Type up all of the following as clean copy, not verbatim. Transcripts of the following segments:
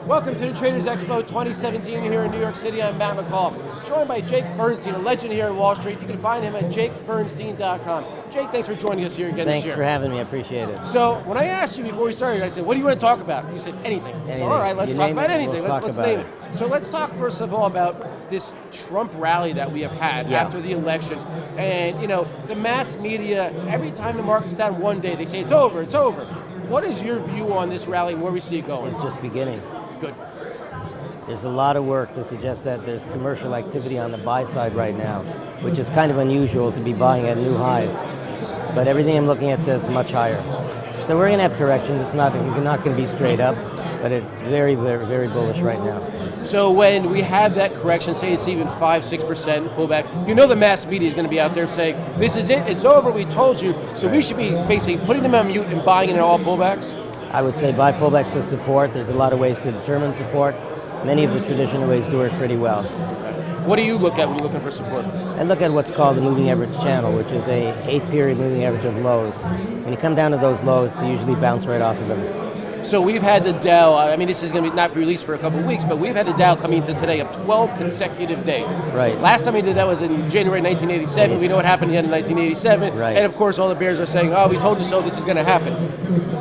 Welcome to the Traders Expo 2017 here in New York City. I'm Matt McCall, joined by Jake Bernstein, a legend here in Wall Street. You can find him at jakebernstein.com. Jake, thanks for joining us here again this year. Thanks for having me. I appreciate it. So when I asked you before we started, I said, what do you want to talk about? You said anything. So, all right, let's talk about anything. Let's name it. So let's talk first of all about this Trump rally that we have had after the election. And, you know, the mass media, every time the market's down one day, they say it's over, it's over. What is your view on this rally and where we see it going? It's just beginning. Good. There's a lot of work to suggest that there's commercial activity on the buy side right now, which is kind of unusual to be buying at new highs. But everything I'm looking at says much higher. So we're going to have corrections. It's not going to be straight up, but it's very, very, very bullish right now. So when we have that correction, say it's even 5-6% pullback, you know the mass media is going to be out there saying, this is it, it's over, we told you. So we should be basically putting them on mute and buying in all pullbacks? I would say buy pullbacks to support. There's a lot of ways to determine support. Many of the traditional ways do it pretty well. What do you look at when you're looking for support? I look at what's called the moving average channel, which is a 8-period moving average of lows. When you come down to those lows, you usually bounce right off of them. So we've had the Dow, I mean this is going to be not released for a couple of weeks, but we've had the Dow coming into today of 12 consecutive days. Right. Last time we did that was in January 1987. We know what happened at the end of 1987. Right. And of course all the bears are saying, oh, we told you so, this is going to happen.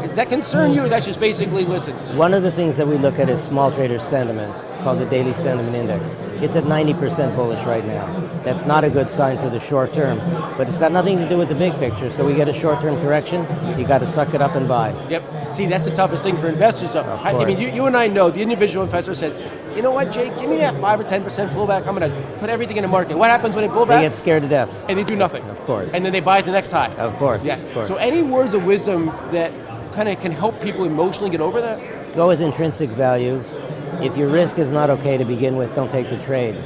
Does that concern you, or that's just basically, listen? One of the things that we look at is small trader sentiment, called the daily sentiment index. It's at 90% bullish right now. That's not a good sign for the short term, but it's got nothing to do with the big picture. So we get a short-term correction, you got to suck it up and buy. Yep. See, that's the toughest thing for investors. Though. I mean, you and I know the individual investor says, you know what, Jake, give me that 5 or 10% pullback. I'm going to put everything in the market. What happens when they pull back? They get scared to death. And they do nothing. Of course. And then they buy at the next high. Of course. Yes. Of course. So any words of wisdom that kind of can help people emotionally get over that? Go with intrinsic value. If your risk is not okay to begin with, don't take the trade.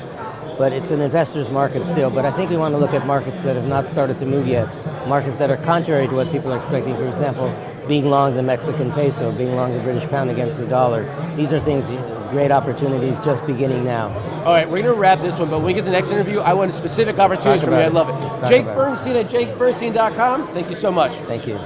But it's an investor's market still. But I think we want to look at markets that have not started to move yet. Markets that are contrary to what people are expecting. For example, being long the Mexican peso, being long the British pound against the dollar. These are things, great opportunities just beginning now. All right, we're going to wrap this one, but when we get to the next interview, I want a specific opportunity from you. I love it. Jake Bernstein at jakebernstein.com. Thank you so much. Thank you.